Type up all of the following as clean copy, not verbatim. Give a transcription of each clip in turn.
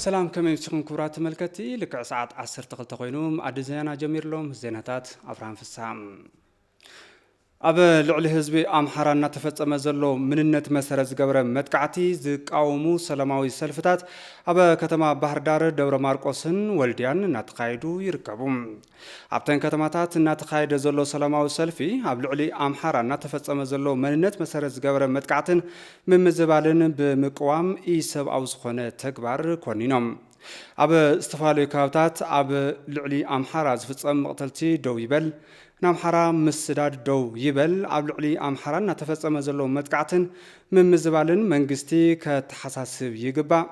سلام كم يمسكم كبرات ملكتي لك ساعات 10 تقلت خوينوم أدزيانا جمير لهم زينتات أبراهام في السام أبا لعلي حزبي أمحرا نتفصم زلو مننت مسرز جبر متقعتي زقاومو سلاماوي سلفتات أبا كتما بحر دار دور ماركوسن ولديان نتقايدو يركبوم أبتن كتماتات نتقايد زلو سلاماوي سلفي أب لعلي أمحرا نتفصم زلو مننت مسرز جبر متقعتن من مزبالن بمقوام إيسب أو زخونة تكبر كونينوم أب استفالي كابتات أب لعلي أمحرا زفصم مقتلتي دو يبل نامحرا مسداد دو يبل عبلعلي أمحرا نتفصم زلو متقعتن من مزبالن منغستي كتحساسب يقبع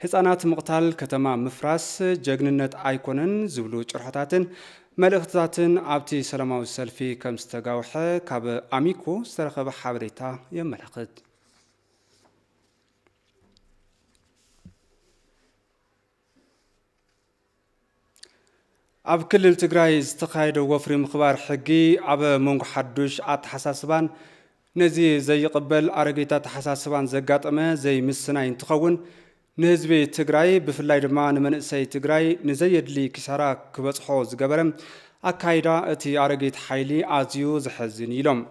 هسانات مقتال كتما مفراس جغننت ايكونن زبلو چرحتاتن ملእኽትታትን ኣብቲ ሰላማዊ ሰልፊ ከም ዝተጋውሐ ካብ ኣሚኮ ዝተረኸበ ሓበሬታ የመላኽት ኣብ ክልል ትግራይ ዝተኻየደ ወፍሪ ምኽባር ሕጊ ኣብ መንጎ ሓዱሽ ኣተሓሳስባን ነዚ ዘይቕበል ኣረጌታ ተሓሳስባን ዘጋጠመ ዘይምስናይ እንትኸውን ንህዝቢ ትግራይ ብፍላይ ድማ ንመንእሰይ ትግራይ ንዘየድሊ ክሳራ ክበጽሖ ዝገበረ ኣካይዳ እቲ ኣረጌት ሓይሊ ኣዝዩ ዝሕዝን ኢሎም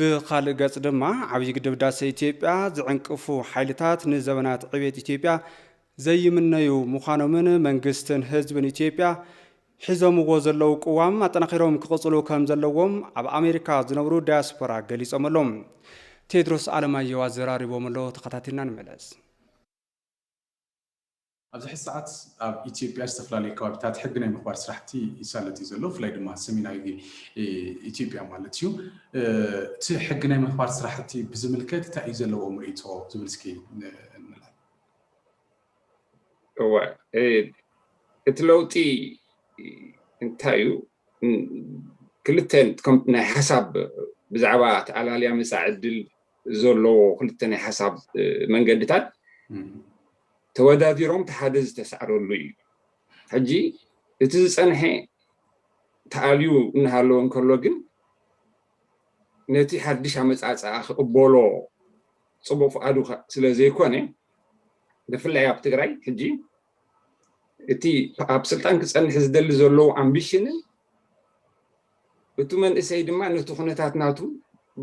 ብኻልእ ገጽ ድማ ዓብዪ ግድብ ዳሴ ኢትዮጵያ ዝዕንቅፉ ሓይልታት ንዘበናት ዕቤት ኢትዮጵያ ዘይምነዩ ምዃኖምን መንግስትን ህዝብን ኢትዮጵያ ሒዞምዎ ዘለው ቅዋም ኣጠናኺሮም ክቕጽሉ ከም ዘለዎም ኣብ ኣሜሪካ ዝነብሩ ዳያስፖራ ገሊጾም ኣሎም ቴድሮስ ኣለማየሁ ኣዘራሪቦም ኣሎ ተኸታቲልና ንመለስ ኣብዚ ሕዚ ሰዓት ኣብ ኢትዮጵያ ዝተፈላለዩ ከባቢታት ሕጊ ናይ ምኽባር ስራሕቲ ይሳለጥ እዩ ዘሎ ብፍላይ ድማ ሰሜናዊ ኢትዮጵያ ማለት እዩ እቲ ሕጊ ናይ ምኽባር ስራሕቲ ብዝምልከት እንታይ እዩ ዘለዎ ምርኢቶ ዝብል እስኪ ንላል እዋ እቲ ለውጢ እንታይ እዩ ክልተን ናይ ሓሳብ ብዛዕባ ተኣላልያ መጻኢ ዕድል ዘለዎ ክልተ ናይ ሓሳብ መንገድታት ተወዳዲሮም ተሓደ ዝተሰዓረሉ እዩ ሕጂ እቲ ዝጸንሐ ተኣልዩ እናሃለዎ እንከሎ ግን ነቲ ሓድሽ ኣመጻጽኣ ክቕበሎ ጽቡቕ ፍቓዱ ስለ ዘይኮነ ብፍላይ ኣብ ትግራይ ሕጂ እቲ ኣብ ስልጣን ክጸንሕ ዝደሊ ዘለዎ ኣምቢሽንን እቲ መንእሰይ ድማ ነቲ ኩነታት ናቱ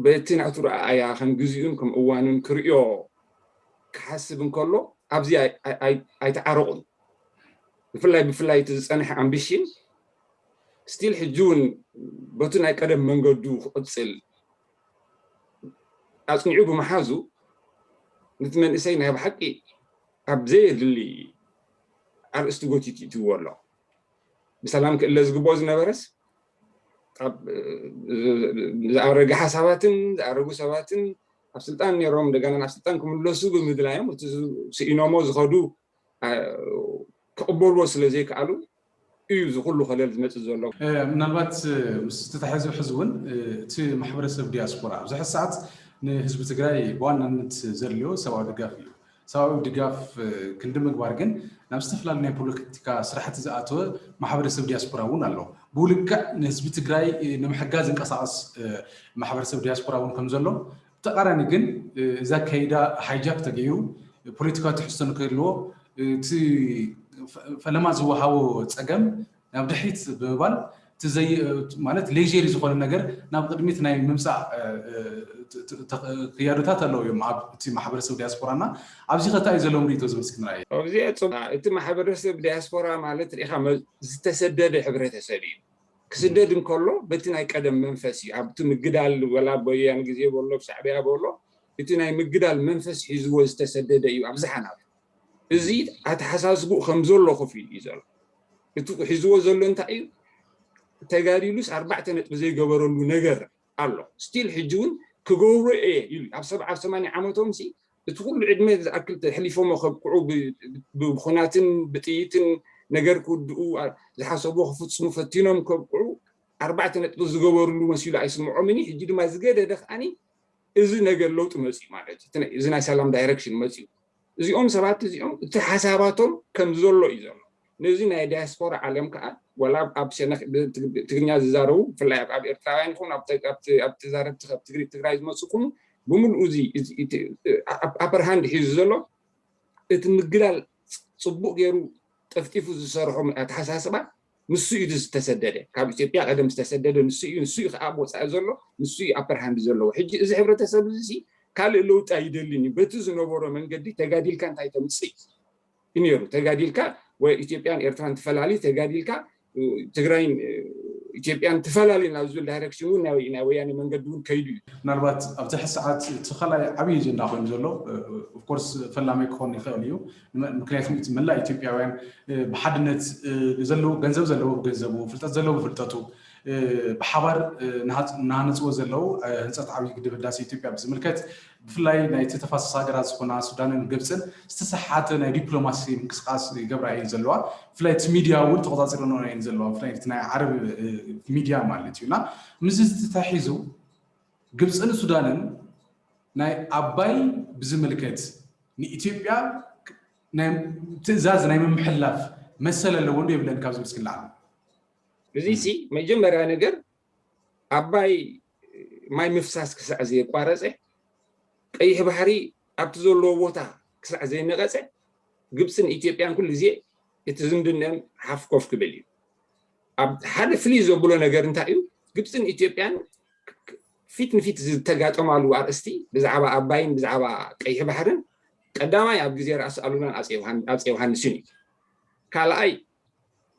በቲ ናቱ ረኣያ ከም ግዜኡን ከም እዋኑን ክርእዮ ክሓስብ እንከሎ ኣብዚ ኣይተዓረቑን ብፍላይ እቲ ዝጸንሐ ኣምቢሽን ስቲል ሕጂ እውን በቲ ናይ ቀደም መንገዱ ክቕጽል ኣጽኒዑ ብምሓዙ ነቲ መንእሰይ ናይ ብሓቂ ኣብ ዘየድሊ ኣርእስቲ ጎቲት ይትዎ ኣሎ ብሰላም ክእለ ዝግብኦ ዝነበረስ ኣብ ዝኣረገ ሓሳባትን ዝኣረጉ ሰባትን ኣብ ስልጣን ነይሮም እንደገና ናብ ስልጣን ክምለሱ ብምድላዮም እቲ ስኢኖሞ ዝኸዱ ክቕበልዎ ስለ ዘይከኣሉ እዩ ዝኩሉ ኸለል ዝመጽእ ዘሎ ምናልባት ምስ ዝተታሕዙ ሕዚ እውን እቲ ማሕበረሰብ ዲያስፖራ ኣብዚ ሕዚ ሰዓት ንህዝቢ ትግራይ ብዋናነት ዘድልዮ ሰብኣዊ ድጋፍ እዩ ሰብኣዊ ድጋፍ ክንዲ ምግባር ግን ናብ ዝተፈላለዩ ናይ ፖለቲካ ስራሕቲ ዝኣተወ ማሕበረሰብ ዲያስፖራ እውን ኣሎ ብውልክዕ ንህዝቢ ትግራይ ንምሕጋዝ ዝንቀሳቐስ ማሕበረሰብ ዲያስፖራ እውን ከም ዘሎ ብተቃራኒ ግን እዛ ከይዳ ሃይጃክ ተገይሩ ፖለቲካዊ ትሕዝቶ ንክህልዎ እቲ ፈለማ ዝወሃቦ ፀገም ናብ ድሕሪት ብምባል ማለት ሌጀሪ ዝኾነ ነገር ናብ ቅድሚት ናይ ምምፃእ ክያዶታት ኣለዉ እዮም ኣብቲ ማሕበረሰብ ዲያስፖራና ኣብዚ ከታይ ዘሎ ምርኢቶ ዝብል እስኪ ንርአየ ኣብዚ እቲ ማሕበረሰብ ዲያስፖራ ማለት ሪኢኻ ዝተሰደደ ሕብረተሰብ እዩ ክስደድ እንከሎ በቲ ናይ ቀደም መንፈስ እዩ ኣብቲ ምግዳል ወላ በያን ግዜ በሎ ብሻዕብያ በሎ እቲ ናይ ምግዳል መንፈስ ሒዝዎ ዝተሰደደ እዩ ኣብዝሓ ናብ እዚ ኣተሓሳስብኡ ከም ዘሎ ኮፍ ኢሉ እዩ ዘሎ እቲ ሒዝዎ ዘሎ እንታይ እዩ ተጋዲሉስ 4 ነጥቢ ዘይገበረሉ ነገር ኣሎ ስቲል ሕጂ እውን ክገብሮ እየ ኢሉ ኣብ 70 ዓመቶም ሲ እቲ ኩሉ ዕድመ ዝኣክል ተሕሊፎሞ ከብቅዑ ብኹናትን ብጥይትን ነገር ክውድኡ ዝሓሰብዎ ክፍፅሙ ፈቲኖም ከብቅዑ 4 ነጥቢ ዝገበሩሉ መሲሉ ኣይስምዖምን ሕጂ ድማ ዝገደደ ከዓኒ እዚ ነገር ለውጢ መፅኡ ማለት እዩ እዚ ናይ ሰላም ዳይሬክሽን መፅኡ እዚኦም ሰባት እዚኦም እቲ ሓሳባቶም ከም ዘሎ እዩ ዘሎ ነዚ ናይ ዲያስፖራ ዓለም ከዓ ወላ ኣብ ሸነኽ ትግርኛ ዝዛረቡ ብፍላይ ኣብ ኤርትራውያን ይኹን ኣብ ተዛረብቲ ካብ ትግራይ ዝመፁ ይኹኑ ብምልኡ እዚ ኣፐር ሃንድ ሒዙ ዘሎ እቲ ምግላል ፅቡቅ ገይሩ ጠፍጢፉ ዝሰርሖ ኣተሓሳስባ ንሱ እዩ ዝተሰደደ ካብ ኢትዮጵያ ቀደም ዝተሰደደ ንሱ እዩ ከዓ ወፃኢ ዘሎ ንሱ እዩ ኣፐር ሃንድ ዘለዎ ሕጂ እዚ ሕብረተሰብ እዚ ካልእ ለውጢ ኣይደልን እዩ በቲ ዝነበሮ መንገዲ ተጋዲልካ እንታይ ተምፅእ ነይሩ ተጋዲልካ ወይ ኢትዮጵያን ኤርትራን ተፈላለዩ ተጋዲልካ ትግራይን ኢትዮጵያን ተፈላለዩ ናብ ዝብል ዳይሬክሽን እውን ናይ ወያኔ መንገዲ እውን ከይዱ እዩ ምናልባት ኣብቲ ሰዓት እቲ ካልኣይ ዓብዪ ኣጀንዳ ኮይኑ ዘሎ ኦፍኮርስ ፈላማይ ክኾን ይኽእል እዩ ምክንያቱም እቲ መላእ ኢትዮጵያውያን ብሓድነት ዘለዎ ገንዘብ ዘለዎ ብገንዘቡ ፍልጠት ዘለዎ ብፍልጠቱ ብሓባር እናሃነፅዎ ዘለው ህንፀት ዓብዪ ግድብ ህዳሴ ኢትዮጵያ ብዝምልከት ብፍላይ ናይቲ ተፋሰስ ሃገራት ዝኾና ሱዳንን ግብፅን ዝተሰሓተ ናይ ዲፕሎማሲ ምንቅስቃስ ይገብራ እየን ዘለዋ ብፍላይ እቲ ሚድያ እውን ተቆፃፂረኖ እየን ዘለዋ ብፍላይ እቲ ናይ ዓረብ ሚድያ ማለት እዩና ምዚ ተታሒዙ ግብፅን ሱዳንን ናይ ኣባይ ብዝምልከት ንኢትዮጵያ ናይ ትእዛዝ ናይ ምምሕላፍ መሰል ኣለዎ ዶ የብለን ካብ ዝብል ስክልዓል እዚ መጀመርያ ነገር ኣባይ ማይ ምፍሳስ ክሳዕ ዘየቋረፀ ቀይሕ ባሕሪ ኣብቲ ዘለዎ ቦታ ክሳዕ ዘይነቐፀ ግብፅን ኢትዮጵያን ኩሉ ግዜ እቲ ዝምድነኦም ሓፍ ኮፍ ክብል እዩ ኣብ ሓደ ፍልይ ዘብሎ ነገር እንታይ እዩ ግብፅን ኢትዮጵያን ፊት ንፊት ዝተጋጠማሉ ኣርእስቲ ብዛዕባ ኣባይን ብዛዕባ ቀይሕ ባሕርን ቀዳማይ ኣብ ግዜ ራእሲ ኣሉላን ኣፄ ዮሃንስን እዩ ካልኣይ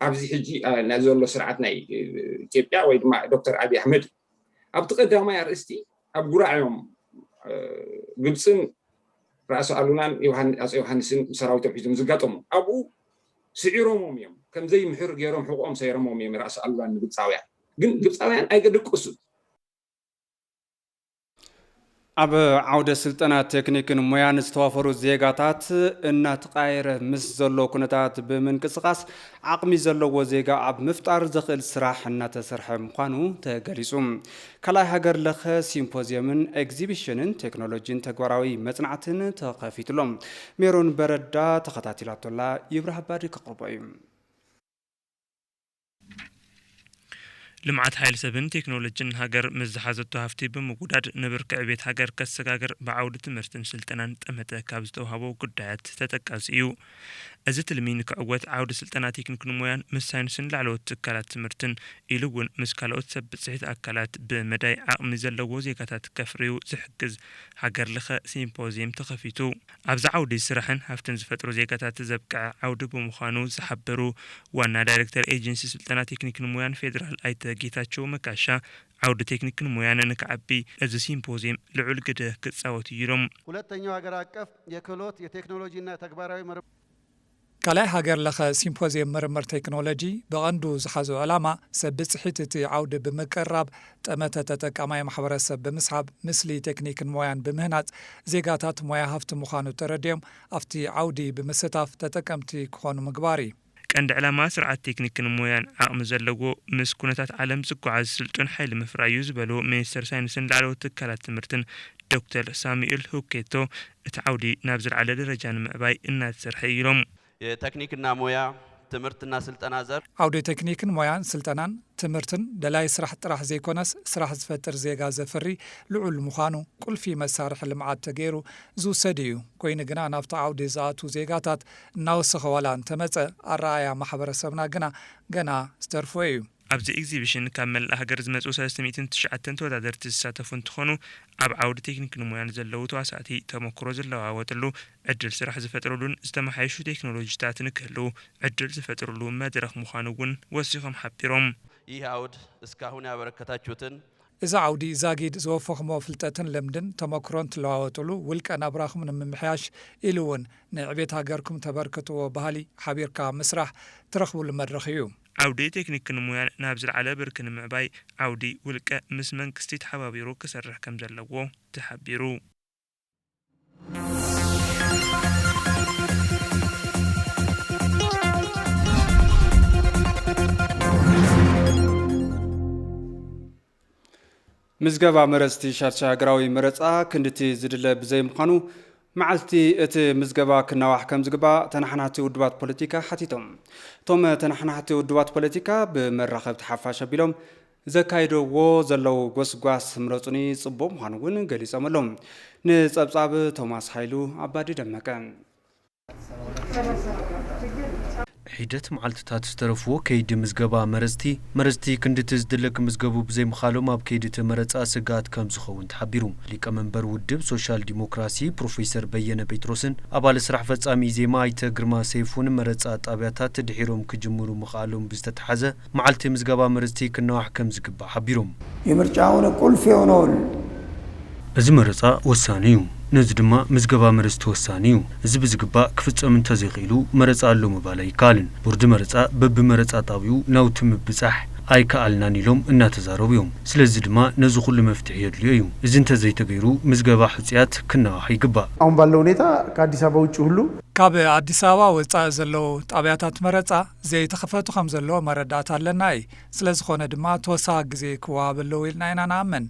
ኣብዚ ሕጂ ናይ ዘሎ ስርዓት ናይ ኢትዮጵያ ወይ ድማ ዶክተር ኣብይ ኣሕመድ ኣብቲ ቀዳማይ ኣርእስቲ ኣብ ጉራዕዮም ግብፅን ራእሲ ኣሉላን ኣፄ ዮሃንስን ሰራዊቶም ሒዞም ዝጋጠሙ ኣብኡ ስዒሮሞም እዮም ከምዘይ ምሕር ገይሮም ሕቆኦም ሰይሮሞም እዮም ራእሲ ኣሉላን ንግብፃውያን ግን ግብፃውያን ኣይገደቅሱ ኣብ ዓውደ ስልጠናት ቴክኒክን ሞያን ዝተዋፈሩ ዜጋታት እናተቃየረ ምስ ዘሎ ኩነታት ብምንቅስቃስ ዓቅሚ ዘለዎ ዜጋ ኣብ ምፍጣር ዘኽእል ስራሕ እናተሰርሐ ምዃኑ ተገሊጹ ካልኣይ ሃገር ለኸ ሲምፖዚየምን ኤግዚቢሽንን ቴክኖሎጂን ተግባራዊ መጽናዕትን ተኸፊትሎም ሜሮን በረዳ ተኸታቲላቶላ ይብራህ ባዲ ከቅርቦ እዩ ልምዓት ሓይል ሰብን ቴክኖሎጂን ሃገር መዝሓዘቶ ሃፍቲ ብምጉዳድ ንብርክዕ ቤት ሃገር ከሰጋገር ብዓውዲ ትምህርትን ስልጠናን ጠመተ ካብ ዝተውሃቦ ጉዳያት ተጠቃሲ እዩ እዚ ትልሚ ንክዕወት ዓውዲ ስልጠና ቴክኒክን ሞያን ምስ ሳይንስን ላዕለዎት ትካላት ትምህርትን ኢሉ እውን ምስ ካልኦት ሰብ ብፅሒት ኣካላት ብመዳይ ዓቕሚ ዘለዎ ዜጋታት ከፍርዩ ዝሕግዝ ሃገር ለኸ ሲምፖዚየም ተኸፊቱ ኣብዚ ዓውዲ ስራሕን ሃፍትን ዝፈጥሩ ዜጋታት ዘብቅዐ ዓውዲ ብምዃኑ ዝሓበሩ ዋና ዳይሬክተር ኤጀንሲ ስልጠና ቴክኒክን ሞያን ፌደራል ኣይተ ጌታቸው መካሻ ዓውዲ ቴክኒክን ሞያን ንክዓቢ እዚ ሲምፖዚየም ልዑል ግደ ክጻወት ይሮም ሁለተኛው ሀገር አቀፍ የክህሎት የቴክኖሎጂና ተግባራዊ ካልኣይ ሃገር ለኸ ሲምፖዚየም ምርምር ቴክኖሎጂ ብቐንዱ ዝሓዙ ዕላማ ሰብ ብፅሒት እቲ ዓውዲ ብምቅራብ ጠመተ ተጠቃማይ ማሕበረሰብ ብምስሓብ ምስሊ ቴክኒክን ሞያን ብምህናፅ ዜጋታት ሞያ ሃፍቲ ምዃኑ ተረድዮም ኣብቲ ዓውዲ ብምስታፍ ተጠቀምቲ ክኾኑ ምግባር እዩ ቀንዲ ዕላማ ስርዓት ቴክኒክን ሞያን ዓቕሚ ዘለዎ ምስ ኩነታት ዓለም ዝጓዓዝ ስልጡን ሓይሊ ምፍራዩ ዝበሉ ሚኒስተር ሳይንስን ላዕለዎት ትካላት ትምህርትን ዶክተር ሳሙኤል ሁኬቶ እቲ ዓውዲ ናብ ዝለዓለ ደረጃ ንምዕባይ እናተሰርሐ ኢሎም የቴክኒክና ሞያ ትምህርትና ስልጠና ዘርፍ ዓውዲ ቴክኒክን ሞያን ስልጠናን ትምህርትን ደላይ ስራሕ ጥራሕ ዘይኮነስ ስራሕ ዝፈጥር ዜጋ ዘፍሪ ልዑል ምዃኑ ቁልፊ መሳርሒ ልምዓት ተገይሩ ዝውሰድ እዩ ኮይኑ ግና ናብቲ ዓውዲ ዝኣቱ ዜጋታት እናወሰኸ ዋላ እንተመፀ ኣረኣያ ማሕበረሰብና ግና ገና ዝተርፎ እዩ ኣብዚ ኤግዚቢሽን ካብ መላእ ሃገር ዝመፁ 309 ተወዳደርቲ ዝሳተፉ እንትኾኑ ኣብ ዓውዲ ቴክኒክን ሞያን ዘለው ተዋሳእቲ ተመክሮ ዝለዋወጥሉ ዕድል ስራሕ ዝፈጥሩሉን ዝተመሓየሹ ቴክኖሎጂታት ንክህልው ዕድል ዝፈጥሩሉ መድረኽ ምዃኑ እውን ወሲኾም ሓቢሮም ይህ ዓውድ እስካሁን ያበረከታችሁትን እዚ ዓውዲ ዛጊድ ዝወፈኽሞ ፍልጠትን ልምድን ተመክሮን ትለዋወጥሉ ውልቀ ናብራኹም ንምምሕያሽ ኢሉ እውን ንዕቤት ሃገርኩም ተበርክትዎ ባህሊ ሓቢርካ ምስራሕ ትረኽቡሉ መድረኽ እዩ ዓውዲ ቴክኒክን ሞያን ናብ ዝለዓለ ብርኪ ንምዕባይ ዓውዲ ውልቀ ምስ መንግስቲ ተሓባቢሩ ክሰርሕ ከም ዘለዎ ተሓቢሩ ምዝገባ መረፅቲ ሻርሻ ሃገራዊ መረፃ ክንድቲ ዝድለ ብዘይ ምዃኑ መዓልቲ እቲ ምዝገባ ክናዋሕ ከም ዝግባእ ተናሕናሕቲ ውድባት ፖለቲካ ሓቲቶም እቶም ተናሕናሕቲ ውድባት ፖለቲካ ብመራኸብቲ ሓፋሽ ኣቢሎም ዘካይደዎ ዘለው ጎስጓስ ምረፁኒ ጽቡቕ ምዃኑ እውን ገሊፆም ኣሎም ንፀብጻብ ቶማስ ሃይሉ ኣባዲ ደመቀ ሂደት መዓልትታት ዝተረፍዎ ከይዲ ምዝገባ መረዝቲ ክንድቲ ዝድለክ ምዝገቡ ብዘይ ምኻሎም ኣብ ከይዲ ተመረጻ ስጋት ከም ዝኸውን ተሓቢሩ ሊቀመንበር ውድብ ሶሻል ዲሞክራሲ ፕሮፌሰር በየነ ጴጥሮስን አባል ስራሕ ፈጻሚ ዜማ አይተ ግርማ ሰይፉን መረጻ ጣብያታት ድሒሮም ክጅምሩ ምኻሎም ብዝተተሓዘ መዓልቲ ምዝገባ መረዝቲ ክነዋሕ ከም ዝግባእ ሓቢሮም የምርጫውን ቁልፍ የሆነውን እዚ መረጻ ወሳኒ እዩ ነዚ ድማ ምዝገባ መረዝቲ ወሳኒ እዩ እዚ ብዝግባእ ክፍጸም እንተዘይኽኢሉ መረጻ ኣሎ ምባል ኣይከኣልን ቦርዲ መረጻ በብመረጻ ጣብዩ ናውቲ ምብጻሕ ኣይከኣልናን ኢሎም እናተዛረቡ እዮም ስለዚ ድማ ነዚ ኩሉ መፍትሒ የድልዮ እዩ እዚ እንተዘይተገይሩ ምዝገባ ሕጽያት ክነዋሕ ይግባእ አሁን ባለው ሁኔታ ከአዲስ አበባ ውጭ ሁሉ ካብ አዲስ አበባ ወጻኢ ዘለው ጣብያታት መረጻ ዘይተኸፈቱ ከም ዘለዎ መረዳት ኣለና ስለዝኾነ ድማ ተወሳኺ ግዜ ክወሃበለው ኢልና ኢና ንኣምን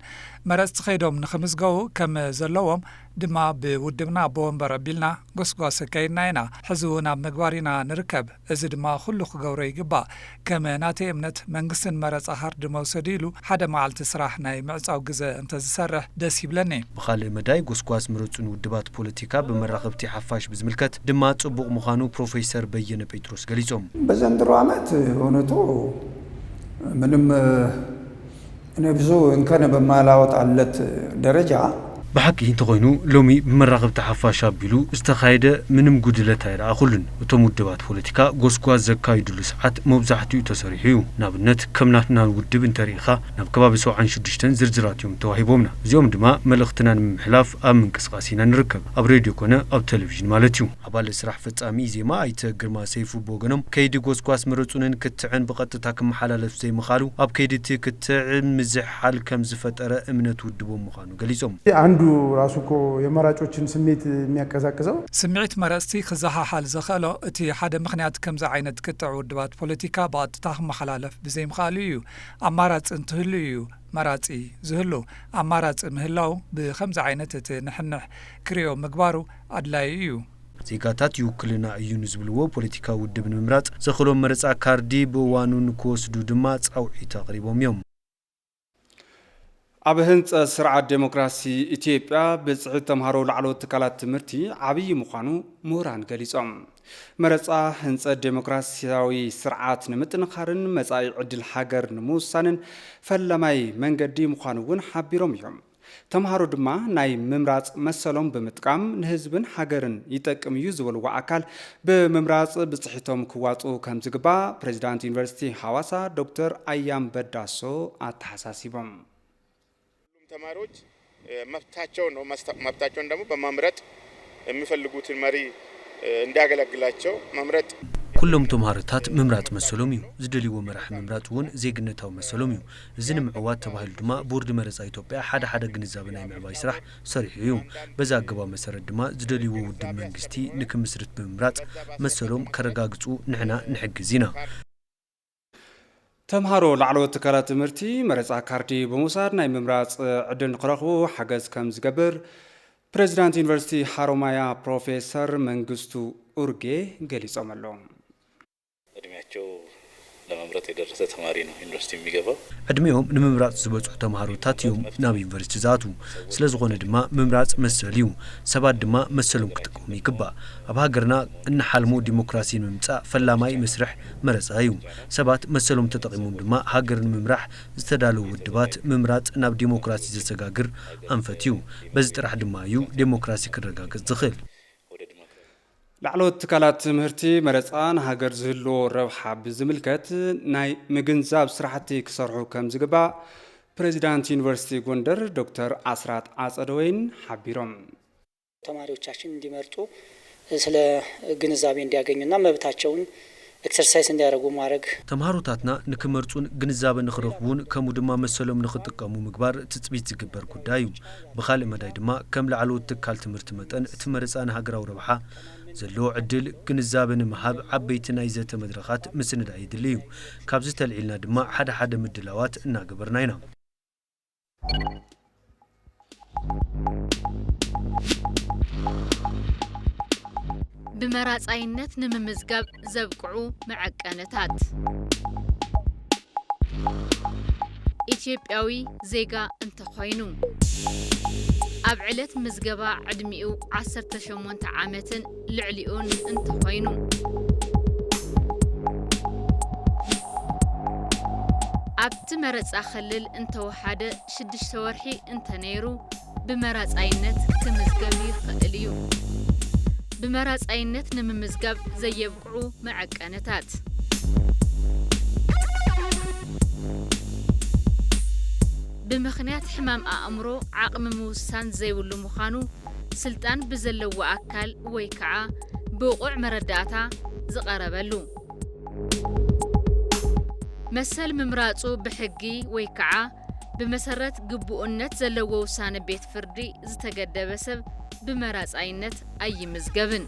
መረጽቲ ኸይዶም ንኽምዝገቡ ከም ዘለዎም ድማ ብውድብና ብወንበር ኣቢልና ጎስጓስ ከይድና ኢና ሕዚ እውን ኣብ ምግባር ኢና ንርከብ እዚ ድማ ኩሉ ክገብሮ ይግባእ ከም ናተይ እምነት መንግስትን መረጻ ሃርዲ መውሰድ ኢሉ ሓደ መዓልቲ ስራሕ ናይ ምዕጻው ግዜ እንተዝሰርሕ ደስ ይብለኒ ብኻልእ መዳይ ጎስጓስ ምርጹን ውድባት ፖለቲካ በመራኸብቲ ሓፋሽ ብዝምልከት ድማ ጽቡቕ ምዃኑ ፕሮፌሰር በየነ ጴጥሮስ ገሊጾም በዘንድሮ ዓመት እውነቱ ምንም እኔ ብዙ እንከን በማላወጣለት ደረጃ بحق ينتقينو لومي بمراقبة حفاشة بيلو استخايدة منم جودلة تيرا أخلن وتمودبات بوليتيكا غوسكوا زكاي دول ساعات مبزحتي تسريحيو نابنت كمناتنا ودب تاريخا نبكبا بسو عن شدشتن زرزراتيوم توهيبومنا زيوم دما ملختنا من حلاف أمن كسقاسينا نركب أب راديو كنا أب تلفزيون مالتيو أبال إسراح فتامي زي ما أيت جرما سيفو بوغنم كيدي غوسكواس مرتونن كتعن بقطة كم حلالف زي مخالو أب كيدي كتعن مزح حال كم زفت أرى أمنت ودبو مخانو قليزوم ራሱኮ የመራጮችን ስሜት የሚያቀዛቅዘው ስምዒት መረጽቲ ክዛሓሓል ዘኸሎ እቲ ሓደ ምኽንያት ከምዛ ዓይነት ቅጥዕ ውድባት ፖለቲካ ብቐጥታ ክመሓላለፍ ብዘይምኽኣሉ እዩ ኣማራፂ እንትህሉ እዩ መራጺ ዝህሉ ኣማራፂ ምህላው ብከምዚ ዓይነት እቲ ንሕንሕ ክሪኦ ምግባሩ ኣድላይ እዩ ዜጋታት ይውክልና እዩ ንዝብልዎ ፖለቲካ ውድብ ንምምራጽ ዘኽሎም መረጻ ካርዲ ብእዋኑን ክወስዱ ድማ ጻውዒት ኣቕሪቦም እዮም ኣብ ህንጸ ስርዓት ዴሞክራሲ ኢትዮጵያ ብጽዕት ተምሃሮ ላዕለዎት ትካላት ትምህርቲ ዓብይ ምዃኑ ምሁራን ገሊጾም መረጻ ህንጸ ዴሞክራሲያዊ ስርዓት ንምጥንኻርን መጻኢ ዕድል ሃገር ንምውሳንን ፈላማይ መንገዲ ምዃኑ እውን ሓቢሮም እዮም ተምሃሮ ድማ ናይ ምምራጽ መሰሎም ብምጥቃም ንህዝብን ሃገርን ይጠቅም እዩ ዝበልዎ ኣካል ብምምራጽ ብጽሒቶም ክዋጹ ከም ዝግባእ ፕሬዚዳንት ዩኒቨርሲቲ ሐዋሳ ዶክተር አያም በዳሶ አተሐሳሲቦም ተማሪዎች መብታቸውን ደግሞ በማምረጥ የሚፈልጉትን መሪ እንዲያገለግላቸው መምረጥ ኩሎም ተምሃሮታት ምምራጽ መሰሎም እዩ ዝደልይዎ መራሒ ምምራጽ እውን ዜግነታዊ መሰሎም እዩ እዚ ንምዕዋት ተባሂሉ ድማ ቦርዲ መረጻ ኢትዮጵያ ሓደ ግንዛቤ ናይ ምዕባይ ስራሕ ሰሪሑ እዩ በዛ ኣገባብ መሰረት ድማ ዝደልይዎ ውድብ መንግስቲ ንክምስርት ብምምራጽ መሰሎም ከረጋግጹ ንሕና ንሕግዝ ኢና ተምሃሮ ላዕለዎት ትካላት ትምህርቲ መረጻ ካርዲ ብምውሳድ ናይ ምምራጽ ዕድል ንኽረኽቡ ሓገዝ ከም ዝገብር ፕሬዚዳንት ዩኒቨርሲቲ ሐሮማያ ፕሮፌሰር መንግስቱ ኡርጌ ገሊጾም ኣለዎም እድሜያቸው ለመምረጥ የደረሰ ተማሪ ነው ዩኒቨርሲቲ የሚገባው ዕድሜኦም ንምምራጽ ዝበጽሑ ተምሃሮታት እዮም ናብ ዩኒቨርሲቲ ዝኣቱ ስለዝኾነ ድማ ምምራጽ መሰል እዩ ሰባት ድማ መሰሎም ክጥቀሙ ይግባእ ኣብ ሃገርና እንሓልሞ ዲሞክራሲ ንምምጻእ ፈላማይ መስርሕ መረጻ እዩ ሰባት መሰሎም ተጠቒሞም ድማ ሃገርን ምምራሕ ዝተዳለዉ ውድባት ምምራጽ ናብ ዲሞክራሲ ዘሰጋግር ኣንፈት እዩ በዚ ጥራሕ ድማ እዩ ዲሞክራሲ ክረጋገጽ ዝኽእል ላዕለዎት ትካላት ትምህርቲ መረጻን ሃገር ዝህልዎ ረብሓ ብዝምልከት ናይ ምግንዛብ ስራሕቲ ክሰርሑ ከም ዝግባእ ፕሬዚዳንት ዩኒቨርሲቲ ጎንደር ዶክተር አስራት አጸደወይን ሓቢሮም ተማሪዎቻችን እንዲመርጡ ስለ ግንዛቤ እንዲያገኙና መብታቸውን ኤክሰርሳይዝ እንዲያደርጉ ማድረግ ተምሃሮታትና ንክመርጹን ግንዛቤ ንኽረኽቡን ከምኡ ድማ መሰሎም ንኽጥቀሙ ምግባር ትጽቢት ዝግበር ጉዳይ እዩ ብኻልእ መዳይ ድማ ከም ላዕለዎት ትካል ትምህርቲ መጠን እቲ መረጻን ሃገራዊ ረብሓ ዘለዎ ዕድል ግንዛቤ ንምሃብ ዓበይቲ ናይ ዘተ መድረኻት ምስንዳእ ይድሊ እዩ ካብዚ ተልዒልና ድማ ሓደ ምድላዋት እናገበርና ኢና بمراጻይነት ንምምዝጋብ ዘብቅዑ መዐቀነታት ኢትዮጵያዊ ዜጋ እንተኾይኑ ኣብ ዕለት ምዝገባ ዕድሚኡ 18 ዓመትን ልዕሊኡን እንተኾይኑ ኣብቲ መረፃ ክልል እንተወሓደ 6 ወርሒ እንተነይሩ ብመራፃይነት ክምዝገብ ይኽእል እዩ። ብመራፃይነት ንምምዝጋብ ዘየብቅዑ መዐቀነታት ብምኽንያት ሕማም ኣእምሮ ዓቕሚ ምውሳን ዘይብሉ ምዃኑ ስልጣን ብዘለዎ ኣካል ወይ ከዓ ብቑዕ መረዳእታ ዝቐረበሉ መሰል ምምራፁ ብሕጊ ወይ ከዓ ብመሰረት ግቡእነት ዘለዎ ውሳነ ቤት ፍርዲ ዝተገደበ ሰብ ብመራፃይነት ኣይምዝገብን።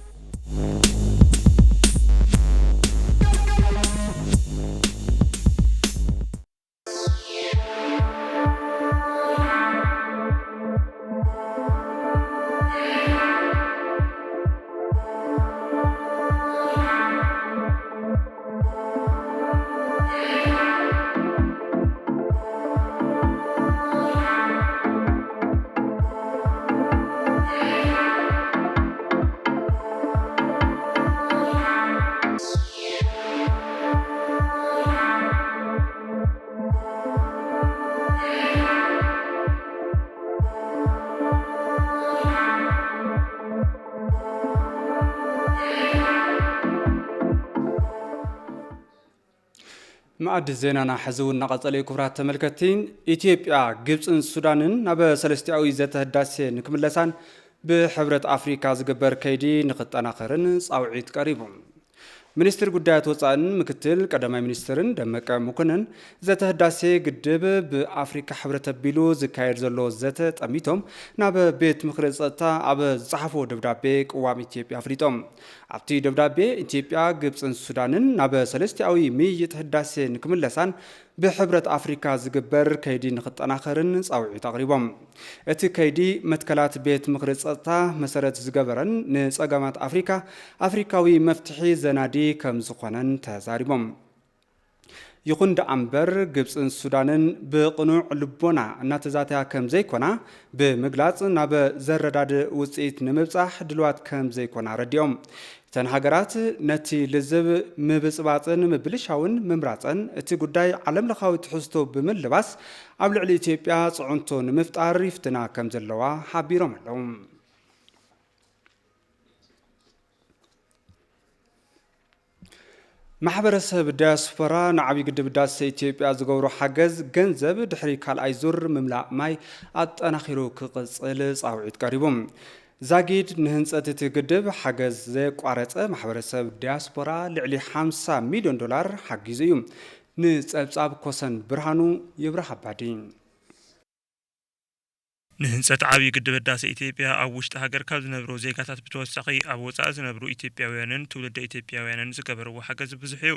ማዕድ ዜናና ሕዝውን ናቐጸለ ክብራት ተመልከቲን ኢትዮጵያ ግብፅን ሱዳንን ናብ ሰለስቲያዊ ዘተ ህዳሴ ንክምለሳን ብሕብረት አፍሪካ ዝግበር ከይዲ ንኽጠናኸርን ጻውዒት ቀሪቡ ሚኒስትር ጉዳያት ወፃኢን ምክትል ቀዳማይ ሚኒስትርን ደመቀ መኮንን ዘተ ህዳሴ ግድብ ብአፍሪካ ሕብረት አቢሉ ዝካየድ ዘሎ ዘተ ጠሚቶም ናብ ቤት ምክሪ ጸጥታ ኣብ ዝጻሕፎ ደብዳቤ ቅዋም ኢትዮጵያ አፍሪጦም ኣብቲ ደብዳቤ ኢትዮጵያ ግብፅን ሱዳንን ናብ ሰለስቲያዊ ምይይጥ ህዳሴ ንክምለሳን ብሕብረት አፍሪካ ዝግበር ከይዲ ንኽጠናኸርን ጻውዒት አቅሪቦም እቲ ከይዲ መትከላት ቤት ምክሪ ጸጥታ መሰረት ዝገበረን ንጸገማት አፍሪካዊ መፍትሒ ዘናዲ ከም ዝኾነን ተዛሪቦም ይኹን ደኣምበር ግብፅን ሱዳንን ብቕኑዕ ልቦና እናተዛተያ ከም ዘይኮና ብምግላጽ ናብ ዘረዳድ ውጽኢት ንምብጻሕ ድልዋት ከም ዘይኮና ረዲዮም ተን ሃገራት ነቲ ልዝብ ምብጽባጽን ምብልሻውን ምምራጽን እቲ ጉዳይ ዓለም ለኻዊ ትሕዝቶ ብምልባስ ኣብ ልዕሊ ኢትዮጵያ ጽዑንቶ ንምፍጣር ይፍትና ከም ዘለዋ ሓቢሮም ኣለዉ ማሕበረሰብ ዲያስፖራ ንዓብይ ግድብ ህዳሴ ኢትዮጵያ ዝገብሮ ሓገዝ ገንዘብ ድሕሪ ካልኣይ ዙር ምምላእ ማይ ኣጠናኺሩ ክቕጽል ጻውዒት ቀሪቦም ዛጊድ ንህንጸት እቲ ግድብ ሓገዝ ዘቋረጸ ማሕበረሰብ ዲያስፖራ ልዕሊ $50 ሚልዮን ሓጊዙ እዩ ንጸብጻብ ኮሰን ብርሃኑ ይብራህ ኣባዲ ንህንጸት ዓብይ ግድብ ህዳሴ ኢትዮጵያ ኣብ ውሽጢ ሃገር ካብ ዝነብሩ ዜጋታት ብተወሳኺ ኣብ ወጻኢ ዝነብሩ ኢትዮጵያውያንን ትውልደ ኢትዮጵያውያንን ዝገበርዎ ሓገዝ ብዙሕ እዩ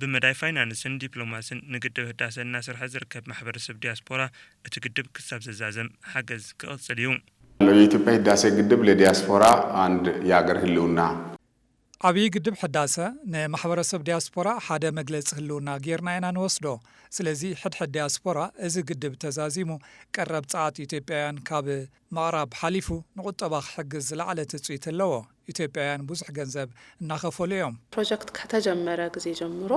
ብመዳይ ፋይናንስን ዲፕሎማስን ንግድብ ህዳሴ እናሰርሐ ዝርከብ ማሕበረሰብ ዲያስፖራ እቲ ግድብ ክሳብ ዘዛዘም ሓገዝ ክቕጽል እዩ የኢትዮጵያ ህዳሴ ግድብ ለዲያስፖራ አንድ የአገር ህልውና ዓብይ ግድብ ህዳሴ ንማሕበረሰብ ዲያስፖራ ሓደ መግለፂ ህልውና ጌርና ኢና ንወስዶ ስለዚ ሕድሕድ ዲያስፖራ እዚ ግድብ ተዛዚሙ ቀረብ ጸዓት ኢትዮጵያውያን ካብ ምዕራብ ሓሊፉ ንቁጠባ ክሕግዝ ዝለዓለ ትጽኢት ኣለዎ ኢትዮጵያውያን ብዙሕ ገንዘብ እናኸፈሉ እዮም ፕሮጀክት ከተጀመረ ግዜ ጀምሮ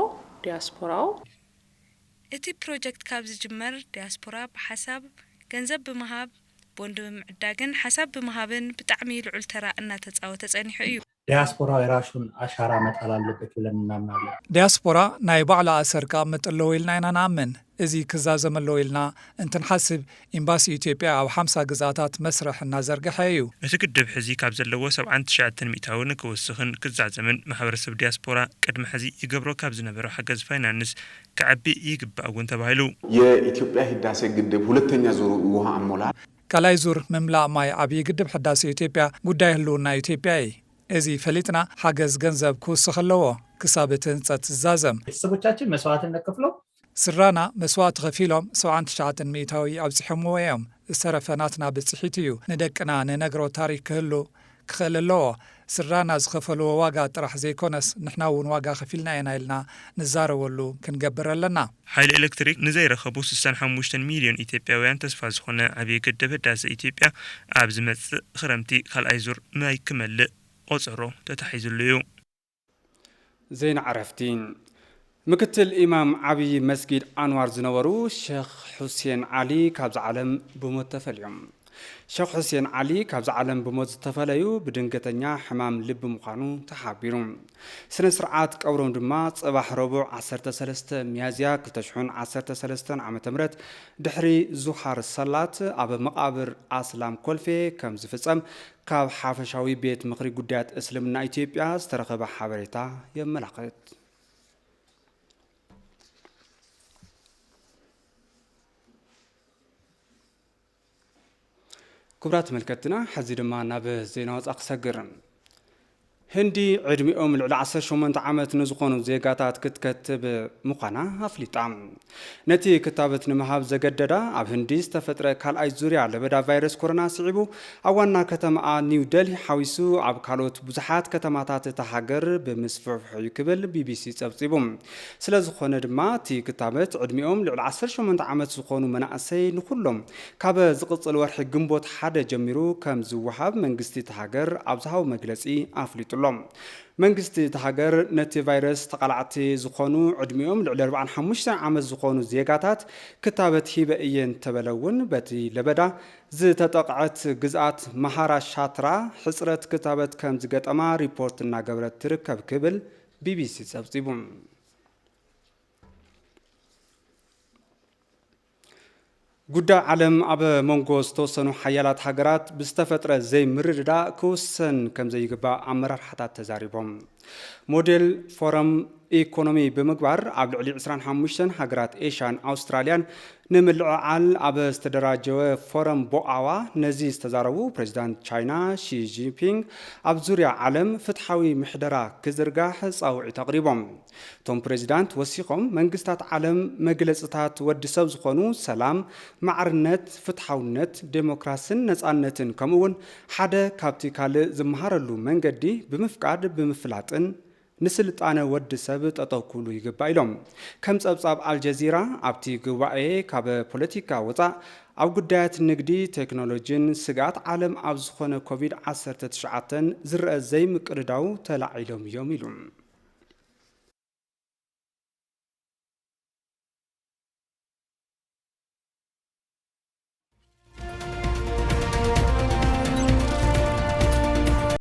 ዲያስፖራው እቲ ፕሮጀክት ካብ ዝጅመር ዲያስፖራ ብሓሳብ ገንዘብ ብምሃብ ቦንድ ብምዕዳግን ሓሳብ ብምሃብን ብጣዕሚ ልዑል ተራ እናተጻወተ ጸኒሑ እዩ ዲያስፖራ የራሱን አሻራ መጣል አለበት ብለን እናምናለን ዲያስፖራ ናይ ባዕላ ኣሰርካ መጥለው ኢልና ኢና ንኣምን እዚ ክዛዘመለው ኢልና እንትንሓስብ ኤምባሲ ኢትዮጵያ ኣብ 50 ግዛታት መስርሕ እናዘርግሐ እዩ እቲ ግድብ ሕዚ ካብ ዘለዎ 79 ሚእታውን ክወስኽን ክዛዘምን ማሕበረሰብ ዲያስፖራ ቅድሚ ሕዚ ይገብሮ ካብ ዝነበረ ሓገዝ ፋይናንስ ክዓቢ ይግባእ እውን ተባሂሉ የኢትዮጵያ ህዳሴ ግድብ ሁለተኛ ዙር ውሃ አሞላል ካልኣይ ዙር ምምላእ ማይ ዓብይ ግድብ ህዳሴ ኢትዮጵያ ጉዳይ ህልውና ኢትዮጵያ እዩ እዚ ፈሊጥና ሓገዝ ገንዘብ ክውስኽ ኣለዎ ክሳብ እቲ ህንጸት ዝዛዘም ቤተሰቦቻችን መስዋዕትነት ከፍለው ስራና መስዋዕት ከፊሎም 79 ሚእታዊ ኣብፅሖምዎ እዮም ዝተረፈናትና ብፅሒት እዩ ንደቅና ንነግሮ ታሪክ ክህሉ ክኽእል ኣለዎ ስራና ዝኸፈልዎ ዋጋ ጥራሕ ዘይኮነስ ንሕና እውን ዋጋ ከፊልና ኢና ኢልና ንዛረበሉ ክንገብር ኣለና ሓይሊ ኤሌክትሪክ ንዘይረኸቡ 65 ሚልዮን ኢትዮጵያውያን ተስፋ ዝኾነ ዓብይ ግድብ ህዳሴ ኢትዮጵያ ኣብ ዝመጽእ ክረምቲ ካልኣይ ዙር ማይ ክመልእ ቆጽሮ ተታሒዙሉ እዩ ዜና ዓረፍቲ ምክትል ኢማም ዓብይ መስጊድ አንዋር ዝነበሩ ሼኽ ሁሴን ዓሊ ካብዚ ዓለም ብሞት ተፈልዮም ሼኽ ሁሴን ዓሊ ካብዚ ዓለም ብሞት ዝተፈለዩ ብድንገተኛ ሕማም ልቢ ምዃኑ ተሓቢሩ ስነ ስርዓት ቀብሮም ድማ ጽባሕ ረቡዕ 13 ሚያዝያ 2013 ዓ.ም ድሕሪ ዙሃር ሰላት ኣብ መቃብር ኣስላም ኮልፌ ከም ዝፍጸም ካብ ሓፈሻዊ ቤት ምኽሪ ጉዳያት እስልምና ኢትዮጵያ ዝተረኸበ ሓበሬታ የመላኽት كبرات ملكتنا حزيد ما ناب زينا وزاق سجرن هندي عدميهم العصر شومنت عامت نزقون زيجاتات كتب مقانا أفليتام نتي كتابة نمهاب زجددا عب هندي استفترة كال أي زوريا لبدا فيروس كورونا صعبو أولنا كتم نيو دلهي حويسو عب كالوت بزحات كتماتات تحجر بمسفر حيكبل BBC تبصيبهم سلازخون دما تي كتابة عدميهم العصر شومنت عامت زقون مناقسي نخلهم كاب زقص الورح جنبوت حدا جميرو كم زوحاب من قستي تحجر عبزهاو مجلسي أفليتو መንግስቲ ተሃገር ነቲ ቫይረስ ተቃላዕቲ ዝኾኑ ዕድሚኦም ልዕሊ 45 ዓመት ዝኾኑ ዜጋታት ክታበት ሂበ እየን ተበለውን በቲ ለበዳ ዝተጠቕዐት ግዝኣት ማሃራሻትራ ሕፅረት ክታበት ከም ዝገጠማ ሪፖርት እናገበረት ትርከብ ክብል BBC ጸብጺቡ ጉዳይ ዓለም ኣብ መንጎ ዝተወሰኑ ሓያላት ሃገራት ብዝተፈጥረ ዘይምርድዳ ክውሰን ከም ዘይግባእ ኣመራርሓታት ተዛሪቦም ሞዴል ፎረም ኢኮኖሚ ብምግባር ኣብ ልዕሊ 25 ሃገራት ኤሽያን ኣውስትራልያን ንምልዕዓል ኣብ ዝተደራጀወ ፎረም ቦኣዋ ነዚ ዝተዛረቡ ፕሬዚዳንት ቻይና ሺ ጂንፒንግ ኣብ ዙርያ ዓለም ፍትሓዊ ምሕደራ ክዝርጋሕ ጻውዒት ኣቕሪቦም እቶም ፕሬዚዳንት ወሲኾም መንግስታት ዓለም መግለጽታት ወዲ ሰብ ዝኾኑ ሰላም ማዕርነት ፍትሓውነት ዴሞክራስን ነጻነትን ከምኡውን ሓደ ካብቲ ካልእ ዝመሃረሉ መንገዲ ብምፍቃድ ብምፍላጥን ንስልጣነ ወዲ ሰብ ጠጠኩሉ ይግባ ኢሎም ከም ጸብጻብ አልጀዚራ ኣብቲ ጉባኤ ካብ ፖለቲካ ወፃእ ኣብ ጉዳያት ንግዲ ቴክኖሎጂን ስጋት ዓለም ኣብ ዝኾነ ኮቪድ-19 ዝርአ ዘይምቅርዳው ተላዒሎም እዮም ኢሉ